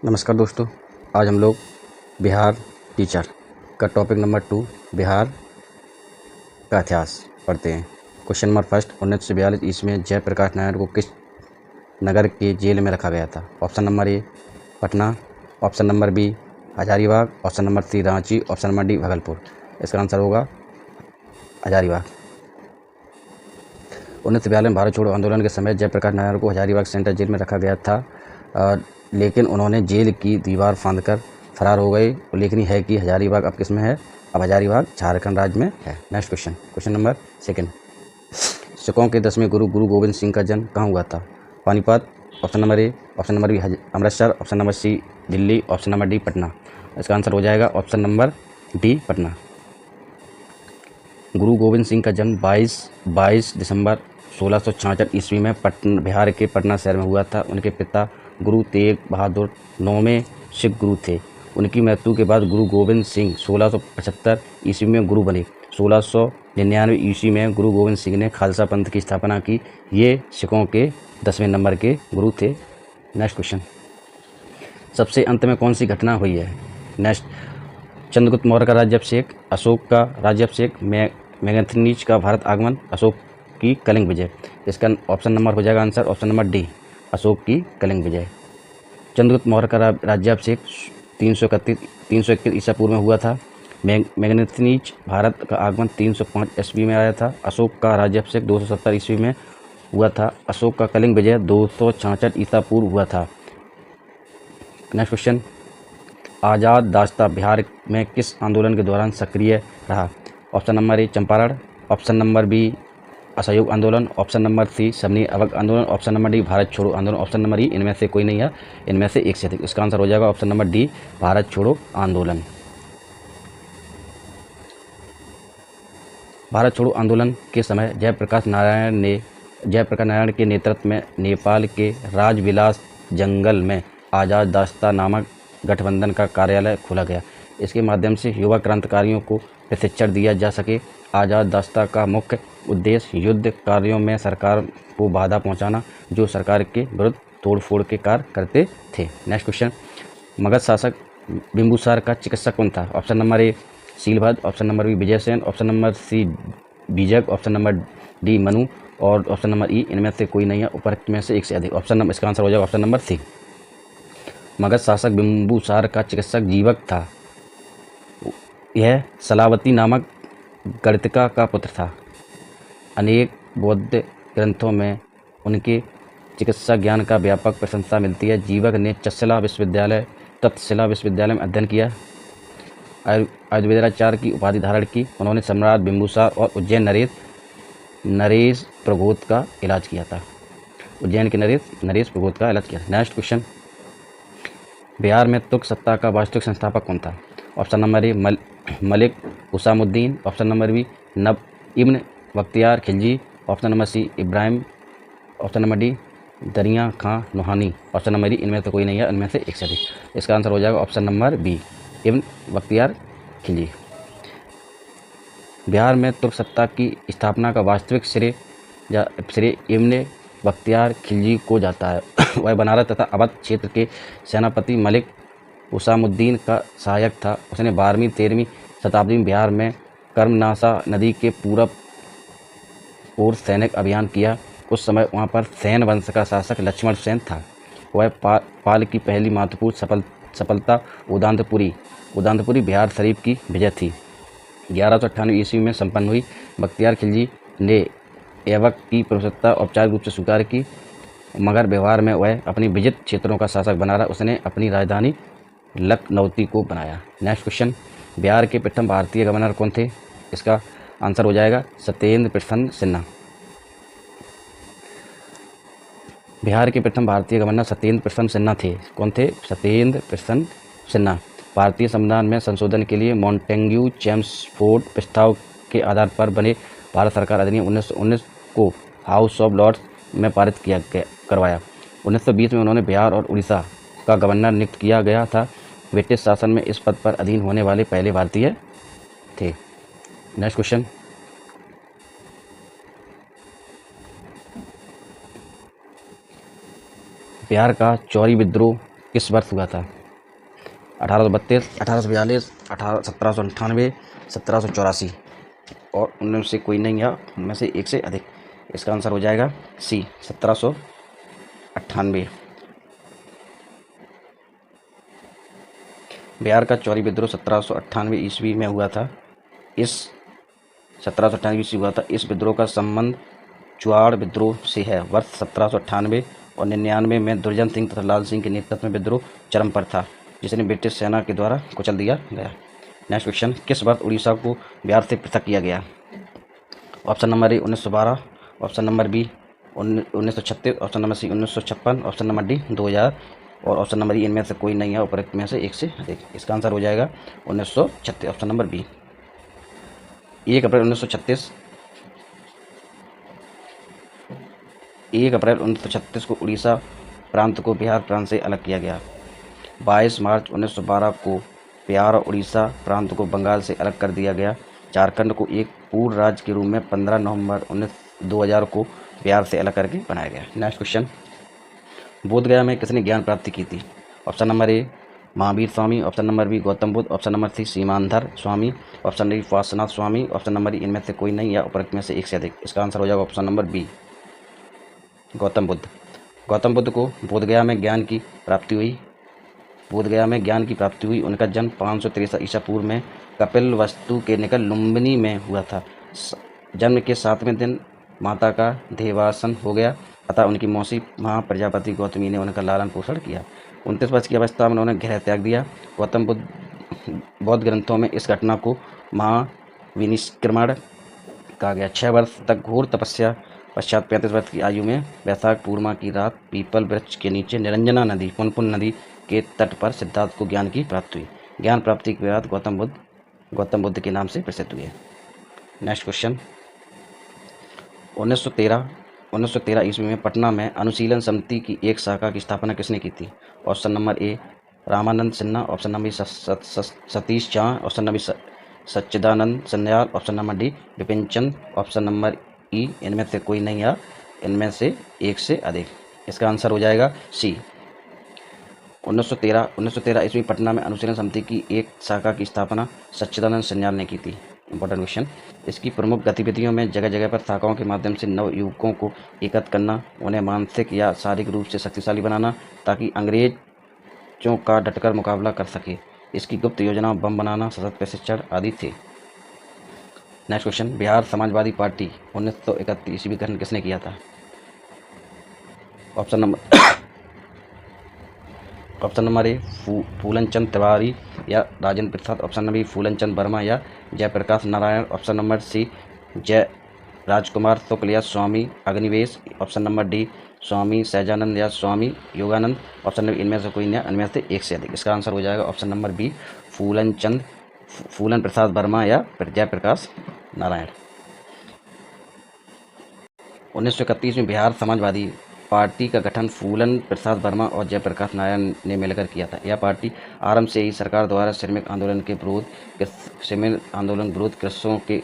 नमस्कार दोस्तों, आज हम लोग बिहार टीचर का टॉपिक नंबर 2 बिहार का इतिहास पढ़ते हैं। क्वेश्चन नंबर फर्स्ट, 1942 ईस्वी में जयप्रकाश नारायण को किस नगर के जेल में रखा गया था? Option number A Patna, option number B Hazaribagh, option number C Ranchi, option number D Bhagalpur. इसका आंसर होगा हजारीबाग। 1942 में भारत छोड़ो आंदोलन के समय जयप्रकाश नारायण को हजारीबाग सेंट्रल जेल में रखा गया था, लेकिन उन्होंने जेल की दीवार फांदकर फरार हो गए। उल्लेखनीय है कि हजारीबाग अब किस में है? अब हजारीबाग झारखंड राज्य में है। Next question, question number second, सिखों के 10वें गुरु गुरु गोविंद सिंह का जन्म कहाँ हुआ था? Panipat, option number A, option number B Amritsar, option number C Delhi, option number D Patna. इसका आंसर हो जाएगा ऑप्शन नंबर डी पटना। गुरु गोविंद सिंह का जन्म 22 दिसंबर 1666 ईस्वी में बिहार के पटना शहर में हुआ था। उनके पिता गुरु तेग बहादुर 9वें सिख गुरु थे। उनकी मृत्यु के बाद गुरु गोविंद सिंह 1675 ईस्वी में गुरु बने। 1699 ईस्वी में गुरु गोविंद सिंह ने खालसा पंथ की स्थापना की। ये सिखों के 10वें नंबर के गुरु थे। नेक्स्ट क्वेश्चन, सबसे अंत में कौन सी घटना हुई है? नेक्स्ट, चंद्रगुप्त मौर्य का राज्याभिषेक, अशोक का राज्याभिषेक, मेगस्थनीज का भारत आगमन, अशोक की कलिंग विजय। इसका ऑप्शन नंबर हो जाएगा answer option number D, Ashok की कलिंग विजय। चंद्रगुप्त मौर्य का राज्याभिषेक 321 ईसा पूर्व में हुआ था। मेगस्थनीज भारत का आगमन 305 ईस्वी में आया था। अशोक का राज्याभिषेक 270 ईस्वी में हुआ था। अशोक का कलिंग विजय 266 ईसा पूर्व हुआ था। नेक्स्ट क्वेश्चन, आज़ाद दाश्ता बिहार में किस आंदोलन के दौरान सक्रिय रहा? Option number A Champaran, option number B असहयोग आंदोलन, ऑप्शन नंबर सी सबनी अवग आंदोलन, ऑप्शन नंबर डी भारत छोड़ो आंदोलन, ऑप्शन नंबर ई इनमें से कोई नहीं है, इनमें से एक से अधिक। इसका आंसर हो जाएगा ऑप्शन नंबर डी भारत छोड़ो आंदोलन। भारत छोड़ो आंदोलन के समय जयप्रकाश नारायण के नेतृत्व में नेपाल के राजविलास जंगल में आज़ाद दाश्ता नामक गठबंधन का कार्यालय खोला गया। इसके माध्यम से युवा क्रांतिकारियों को प्रशिक्षण दिया जा सके। आज़ाद दाश्ता का मुख्य उद्देश्य युद्ध कार्यों में सरकार को बाधा पहुंचाना, जो सरकार के विरुद्ध तोड़फोड़ के कार्य करते थे। नेक्स्ट क्वेश्चन, मगध शासक बिंबुसार का चिकित्सक कौन था? Option number A Shilabhadra, option number B Vijaysen, option number C Bijak, option number D Manu और ऑप्शन नंबर ई इनमें से कोई नहीं है, उपरोक्त में से एक से अधिक। ऑप्शन नंबर, इसका आंसर हो जाएगा ऑप्शन नंबर सी। मगध शासक बिंबुसार का चिकित्सक जीवक था। यह सलावती नामक गणितिका का पुत्र था। अनेक बौद्ध ग्रंथों में उनके चिकित्सा ज्ञान का व्यापक प्रशंसा मिलती है। जीवक ने तक्षशिला विश्वविद्यालय में अध्ययन किया। आयुर्वेदाचार्य की उपाधि धारण की। उन्होंने सम्राट बिंबुसार और उज्जैन नरेश प्रघोत का इलाज किया था। उज्जैन के नरेश प्रघोत का इलाज किया। नेक्स्ट क्वेश्चन, बिहार में तुर्क सत्ता का वास्तविक संस्थापक कौन था? Option number A Malik Husamuddin, option number B Ibn Bakhtiyar Khilji, option number C Ibrahim, option number D Dariya Khan Nuhani, option number D इनमें से कोई नहीं है, इनमें से एक से अधिक। इसका आंसर हो जाएगा option number B Ibn Bakhtiyar Khilji. Bihar में तुर्क सत्ता की स्थापना का वास्तविक श्रेय इब्न बख्तियार खिलजी को जाता है। वह बनारस तथा अवध क्षेत्र के सेनापति मलिक हुसामुद्दीन का सहायक था। उसने 12वीं-13वीं शताब्दी में बिहार में कर्मनाशा नदी के पूरब ओर सैनिक अभियान किया। उस समय वहां पर सेन वंश का शासक लक्ष्मण सेन था। वह पाल की पहली महत्वपूर्ण सफलता उदांतपुरी बिहार शरीफ की विजय थी। 1198 ईस्वी में संपन्न हुई। बख्तियार खिलजी ने ऐबक की प्रभुसत्ता औपचारिक रूप से स्वीकार की, मगर व्यवहार में वह अपनी विजित क्षेत्रों का शासक बना रहा। उसने अपनी राजधानी लखनऊ को बनाया। नेक्स्ट क्वेश्चन, बिहार के प्रथम भारतीय गवर्नर कौन थे? इसका आंसर हो जाएगा सत्येंद्र प्रसन्न सिन्हा। बिहार के प्रथम भारतीय गवर्नर सत्येंद्र प्रसन्न सिन्हा थे। कौन थे? सत्येंद्र प्रसन्न सिन्हा। भारतीय संविधान में संशोधन के लिए मॉन्टेग्यू चेम्सफोर्ड प्रस्ताव के आधार पर बने भारत सरकार अधिनियम 1919 को हाउस ऑफ लॉर्ड्स में पारित करवाया। 1920 में उन्होंने बिहार और उड़ीसा का गवर्नर नियुक्त किया गया था। ब्रिटिश शासन में इस पद पर अधीन होने वाले पहले भारतीय थे। नेक्स्ट क्वेश्चन, बिहार का चौरी विद्रोह किस वर्ष हुआ था? 1832, 1842, 1798, 1784 और उनमें से कोई नहीं या उनमें से एक से अधिक। इसका आंसर हो जाएगा सी 1798। बिहार का चौरी विद्रोह 1798 ईस्वी में हुआ था। इस 1798 ईस्वी हुआ था। इस विद्रोह का संबंध चुआड़ विद्रोह से है। वर्ष 1798 और 99 में दुर्जन सिंह तथा लाल सिंह के नेतृत्व में विद्रोह चरम पर था, जिसने ब्रिटिश सेना के द्वारा कुचल दिया गया। नेक्स्ट क्वेश्चन, किस वर्ष उड़ीसा को बिहार से पृथक किया गया? Option number A 1912, option number B 1936, option number C 1956, option number D 2000 और ऑप्शन नंबर ई इनमें से कोई नहीं है उपरोक्त में से एक से अधिक। इसका आंसर हो जाएगा 1936, ऑप्शन नंबर बी। 1 अप्रैल 1936 को उड़ीसा प्रांत को बिहार प्रांत से अलग किया गया। 22 मार्च 1912 को बिहार और उड़ीसा प्रांत को बंगाल से अलग कर दिया गया। झारखंड को एक पूर्ण राज्य के रूप में 15 नवंबर 2000 को बिहार से अलग करके बनाया गया। नेक्स्ट क्वेश्चन, बोधगया में किसने ज्ञान प्राप्ति की थी? Option number A Mahavir Swami, option number B Gautam Buddha, option number C Simandhar Swami, option D Vasnath Swami, option number E इनमें से कोई नहीं या उपरोक्त में से एक से अधिक। इसका आंसर हो जाएगा option number B Gautam Buddha. Gautam Buddha को बोधगया में ज्ञान की प्राप्ति हुई। उनका जन्म 563 ईसा पूर्व में कपिलवस्तु के निकट लुम्बिनी में हुआ था। जन्म के 7वें दिन माता का देहावसान हो गया, अतः उनकी मौसी माँ प्रजापति गौतमी ने उनका लालन पोषण किया। 29 वर्ष की अवस्था में उन्होंने गृह त्याग दिया। गौतम बुद्ध बौद्ध ग्रंथों में इस घटना को महाविनिष्क्रमण कहा गया। 6 वर्ष तक घोर तपस्या पश्चात 35 वर्ष की आयु में वैशाख पूर्णिमा की रात पीपल वृक्ष के नीचे निरंजना नदी पुनपुन नदी के तट पर सिद्धार्थ को ज्ञान की प्राप्ति हुई। ज्ञान प्राप्ति के बाद गौतम बुद्ध के नाम से प्रसिद्ध हुए। नेक्स्ट क्वेश्चन, 1913 ईस्वी में पटना में अनुशीलन समिति की एक शाखा की स्थापना किसने की थी? ऑप्शन नंबर ए Ramanand Sinha, option number Satish Jha, option number सच्चिदानंद Sanyal, option number D Vipin चंद, ऑप्शन नंबर ई इनमें से कोई नहीं या इनमें से एक से अधिक। इसका आंसर हो जाएगा सी 1913 ईस्वी पटना में अनुशीलन समिति की एक शाखा की स्थापना सच्चिदानंद सन्याल ने की थी। इंपॉर्टेंट क्वेश्चन, इसकी प्रमुख गतिविधियों में जगह जगह पर शाखाओं के माध्यम से नव युवकों को एकत्र करना, उन्हें मानसिक या शारीरिक रूप से शक्तिशाली बनाना ताकि अंग्रेजों का डटकर मुकाबला कर सके। इसकी गुप्त योजना बम बनाना, सशस्त्र प्रशिक्षण आदि थे। Next question, Bihar Samajwadi party 1931 ईस्वी का गठन किसने किया था? Option number A Phulan Chand Tiwari या Rajendra Prasad, option number B Phulan Chand Verma या Jayaprakash Narayan, option number C Jai Rajkumar Shukla या Swami Agnivesh, option number D Swami Sahajanand या स्वामी योगानंद, ऑप्शन नंबर इनमें से कोई नहीं, इनमें से एक से अधिक। इसका आंसर हो जाएगा ऑप्शन नंबर बी फूलन प्रसाद वर्मा या जयप्रकाश नारायण। 1931 में बिहार समाजवादी पार्टी का गठन फूलन प्रसाद वर्मा और जयप्रकाश नारायण ने मिलकर किया था। यह पार्टी आरंभ से ही सरकार द्वारा श्रमिक आंदोलन विरोध, कृषकों के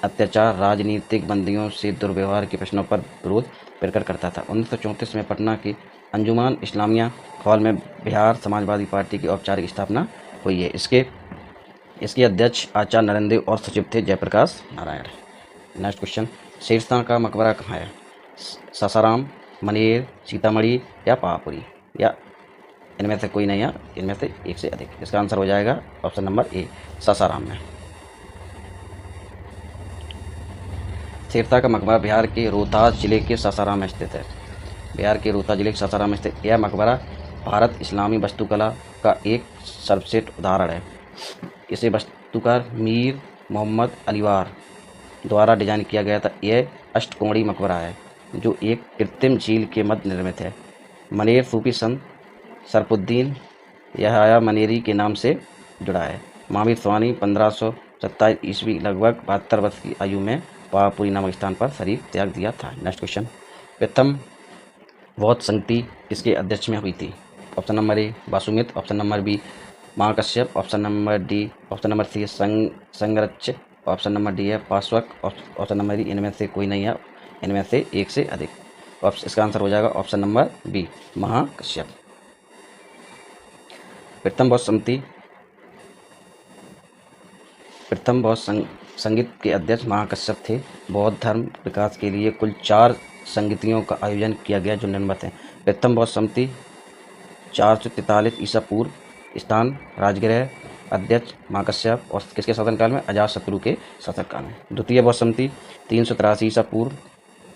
अत्याचार, राजनीतिक बंदियों से दुर्व्यवहार के प्रश्नों पर विरोध प्रकट करता था। 1934 में पटना के अंजुमान इस्लामिया हॉल में बिहार समाजवादी पार्टी की औपचारिक स्थापना हुई है। इसके अध्यक्ष आचार्य नरेंद्र देव और सचिव थे जयप्रकाश नारायण। नेक्स्ट क्वेश्चन, शेरशाह का मकबरा कहाँ है? सासाराम, मनेर, सीतामढ़ी या पावापुरी या इनमें से कोई नहीं है, इनमें से एक से अधिक। इसका आंसर हो जाएगा ऑप्शन नंबर ए सासाराम में। शेरशाह का मकबरा बिहार के रोहतास जिले के सासाराम में स्थित है। यह मकबरा भारत इस्लामी वास्तुकला का एक सर्वश्रेष्ठ उदाहरण है। इसे वास्तुकार मीर मोहम्मद अलीवार द्वारा डिजाइन किया गया था। यह अष्टकोणीय मकबरा है जो एक कृत्रिम झील के मध्य निर्मित है। मनेर सूफी संत सरफुद्दीन यहया मनेरी के नाम से जुड़ा है। महावीर स्वामी 1527 ईस्वी लगभग 72 वर्ष की आयु में पावापुरी नामक स्थान पर शरीर त्याग दिया था। नेक्स्ट क्वेश्चन, प्रथम बौद्ध संगति किसके अध्यक्ष में हुई थी? Option number A Vasumitra, option number B Mahakashyap, option number C संगरच्छ, ऑप्शन नंबर डी है पाश्वक, ऑप्शन नंबर डी इनमें से कोई नहीं है, इनमें से एक से अधिक। इसका आंसर हो जाएगा ऑप्शन नंबर बी महाकश्यप। प्रथम बौद्ध संगीत के अध्यक्ष महाकश्यप थे। बौद्ध धर्म विकास के लिए कुल 4 संगीतियों का आयोजन किया गया जो निम्नवत हैं। प्रथम बौद्ध समिति 443 ईसा पूर्व, स्थान राजगृह, अध्यक्ष महाकश्यप और किसके शासनकाल में? अजातशत्रु के शासनकाल में। द्वितीय बौद्ध समिति 383 ईसा पूर्व,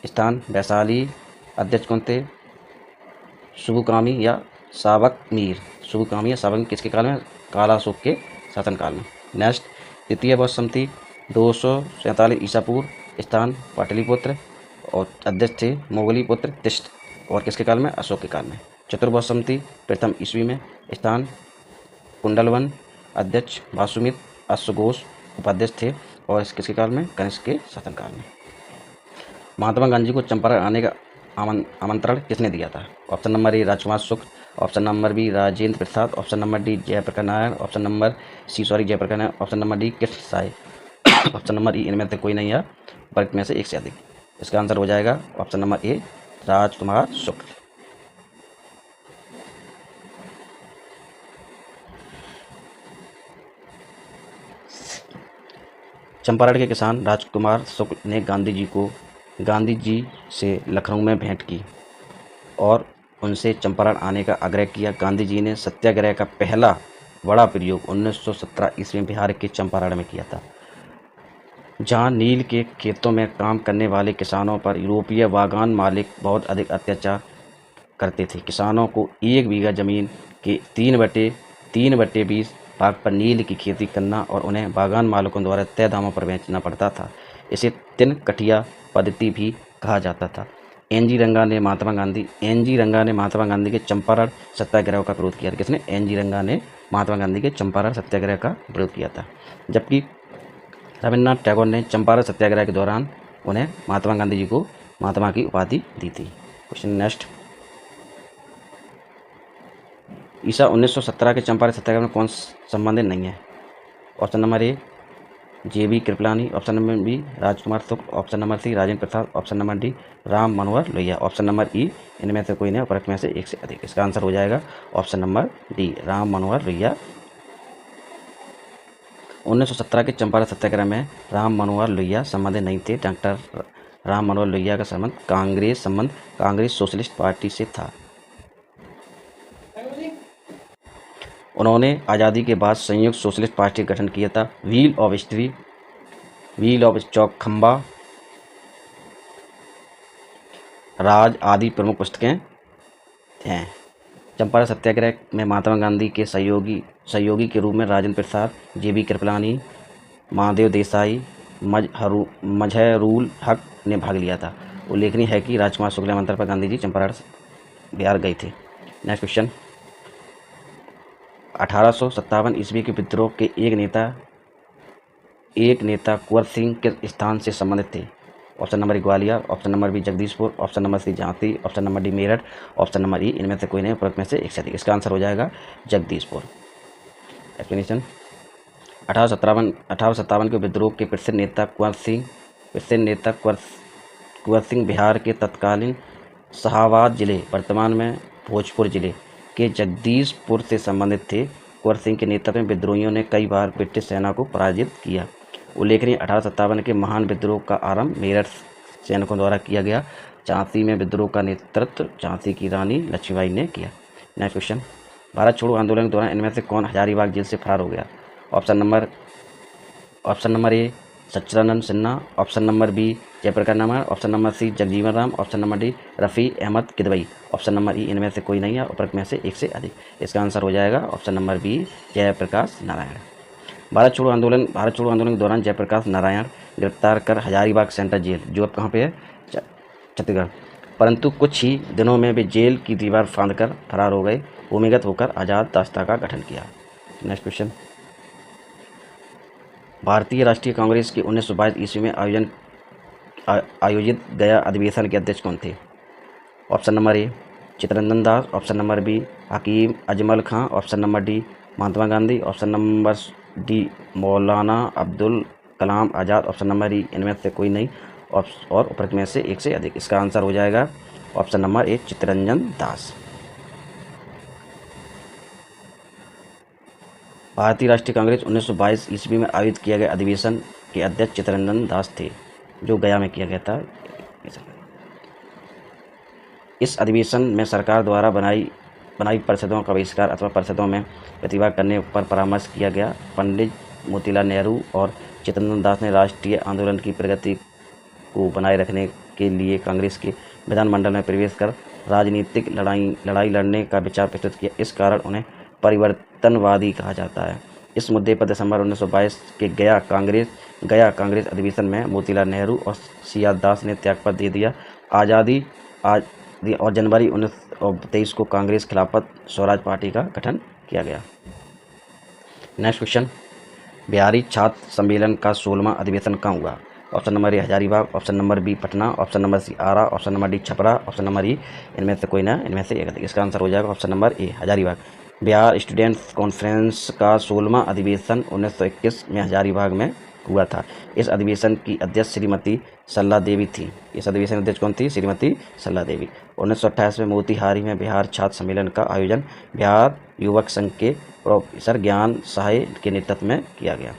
स्थान वैशाली, अध्यक्ष कौन थे? शुभकामी या सावक मीर। शुभकामी या सावक मीर किसके काल में? कालाशोक के शासनकाल में। नेक्स्ट, द्वितीय बौद्ध समिति 247 ईसा पूर्व, स्थान पाटलिपुत्र और अध्यक्ष थे मोगलीपुत्र तिष्ठ और किसके काल में? अशोक के काल में। चतुर्बौद्ध समिति प्रथम ईस्वी में, स्थान कुंडलवन, अध्यक्ष वासुमित अश्वघोष उपाध्यक्ष थे और किसके काल में? कनिष्क के शासनकाल में। महात्मा गांधी को चंपारण आने का आमंत्रण किसने दिया था? Option number A Rajkumar Shukla, option number B Rajendra Prasad, option number D Jayaprakash Narayan, option number C Jayaprakash Narayan, option number D Krishna Sai, option number E इनमें से कोई नहीं है, वर्ग में से एक से अधिक। इसका आंसर हो जाएगा ऑप्शन नंबर ए राजकुमार शुक्ल। चंपारण के किसान राजकुमार शुक्ल ने गांधी जी से लखनऊ में भेंट की और उनसे चंपारण आने का आग्रह किया। गांधी जी ने सत्याग्रह का पहला बड़ा प्रयोग 1917 ईस्वी में बिहार के चंपारण में किया था, जहां नील के खेतों में काम करने वाले किसानों पर यूरोपीय बागान मालिक बहुत अधिक अत्याचार करते थे। किसानों को 1 बीघा जमीन के 3/20 भाग पर नील की खेती करना और उन्हें बागान मालिकों द्वारा तय दामों पर बेचना पड़ता था। इसे 3 कठिया पद्धति भी कहा जाता था। एन जी रंगा ने महात्मा गांधी के चंपारण सत्याग्रह का विरोध किया था। किसने? एन जी रंगा ने महात्मा गांधी के चंपारण सत्याग्रह का विरोध किया था, जबकि रविन्द्रनाथ टैगोर ने चंपारण सत्याग्रह के दौरान उन्हें महात्मा गांधी जी को महात्मा की उपाधि दी थी। क्वेश्चन नेक्स्ट, ईसा 1917 के चंपारण सत्याग्रह में कौन संबंधित नहीं है? Option number A JB Kripalani, option number B Rajkumar Shukla, option number C Rajendra Prasad, option number D Ram Manohar Lohia, option number E इनमें से कोई नहीं, उपरोक्त में से एक से अधिक। इसका आंसर हो जाएगा option number D Ram Manohar Lohia. 1917 के चंपारण सत्याग्रह में राम मनोहर लोहिया संबंधित नहीं थे। डॉक्टर राम मनोहर लोहिया का संबंध कांग्रेस सोशलिस्ट पार्टी से था। उन्होंने आज़ादी के बाद संयुक्त सोशलिस्ट पार्टी का गठन किया था। व्हील ऑफ चौखंबा, राज आदि प्रमुख पुस्तकें हैं। चंपारण सत्याग्रह में महात्मा गांधी के सहयोगी के रूप में राजेंद्र प्रसाद, JB कृपलानी, महादेव देसाई, मजहरूल हक ने भाग लिया था। उल्लेखनीय है कि राजकुमार शुक्ल के आमंत्रण पर गांधी जी चंपारण बिहार गए थे। नेक्स्ट क्वेश्चन, 1857 ईस्वी के विद्रोह के एक नेता कुंवर सिंह किस स्थान से संबंधित थे? Option number Gwalior, option number B Jagdishpur, option number C Jhansi, option number D Meerut, option number E इनमें से कोई नहीं, उपरोक्त में से एक से अधिक। इसका आंसर हो जाएगा जगदीशपुर। एक्सप्लेनेशन, 1857 के विद्रोह के प्रसिद्ध नेता कुंवर सिंह बिहार के तत्कालीन शाहाबाद जिले, वर्तमान में भोजपुर जिले के जगदीशपुर से संबंधित थे। कुंवर सिंह के नेतृत्व में विद्रोहियों ने कई बार ब्रिटिश सेना को पराजित किया। उल्लेखनीय 1857 के महान विद्रोह का आरंभ मेरठ सैनिकों द्वारा किया गया। झांसी में विद्रोह का नेतृत्व झांसी की रानी लक्ष्मीबाई ने किया। नेक्स्ट क्वेश्चन, भारत छोड़ो आंदोलन के दौरान इनमें से कौन हजारीबाग जेल से फरार हो गया? Option number A Sachchidanand Sinha, option number B Jayaprakash Narayan, option number C Jagjivan Ram, option number D Rafi Ahmed Kidwai, option number E इनमें से कोई नहीं है, उपरोक्त में से एक से अधिक। इसका आंसर हो जाएगा option number B Jayaprakash Narayan. Bharat छोड़ो आंदोलन के दौरान जयप्रकाश नारायण गिरफ्तार कर हजारीबाग सेंट्रल जेल, जो अब कहाँ पे है? छत्तीसगढ़, परंतु कुछ ही दिनों में वे जेल की दीवार फांदकर फरार हो गए, भूमिगत होकर आज़ाद रास्ता का गठन किया। नेक्स्ट क्वेश्चन, भारतीय राष्ट्रीय कांग्रेस की 1922 ईस्वी में आयोजित गया अधिवेशन के अध्यक्ष कौन थे? Option number A Chittaranjan Das, option number B Hakim Ajmal Khan, option number D Mahatma Gandhi, option number D Maulana Abdul Kalam Azad, option number E इनमें से कोई नहीं और उपरोक्त में से एक से अधिक। इसका आंसर हो जाएगा ऑप्शन नंबर ए चित्तरंजन दास। भारतीय राष्ट्रीय कांग्रेस 1922 ईस्वी में आयोजित किया गया अधिवेशन के अध्यक्ष चित्तरंजन दास थे, जो गया में किया गया था। इस अधिवेशन में सरकार द्वारा बनाई परिषदों का बहिष्कार अथवा परिषदों में प्रतिभाग करने पर परामर्श किया गया। पंडित मोतीलाल नेहरू और चित्तरंजन दास ने राष्ट्रीय आंदोलन की प्रगति को बनाए रखने के लिए कांग्रेस के विधानमंडल में प्रवेश कर राजनीतिक लड़ाई लड़ने का विचार प्रस्तुत किया। इस कारण उन्हें परिवर्तनवादी कहा जाता है। इस मुद्दे पर दिसंबर 1922 के गया कांग्रेस अधिवेशन में मोतीलाल नेहरू और सी आर दास ने त्यागपत्र दे दिया और जनवरी 1923 को कांग्रेस खिलाफत स्वराज पार्टी का गठन किया गया। नेक्स्ट क्वेश्चन, बिहारी छात्र सम्मेलन का 16वां अधिवेशन कहाँ हुआ? Option number A Hazaribagh, option number B Patna, option number C Ara, option number D Chhapra, option number E इनमें से कोई ना, इनमें से एक। इसका आंसर हो जाएगा option number A Hazaribagh. Bihar students conference का 16वां अधिवेशन 1921 में हजारीबाग में हुआ था। इस अधिवेशन की अध्यक्ष श्रीमती सरला देवी थी। इस अधिवेशन अध्यक्ष कौन थी? श्रीमती सरला देवी। 1928 में मोतिहारी में बिहार छात्र सम्मेलन का आयोजन बिहार युवक संघ के प्रोफेसर ज्ञान सहाय के नेतृत्व में किया गया।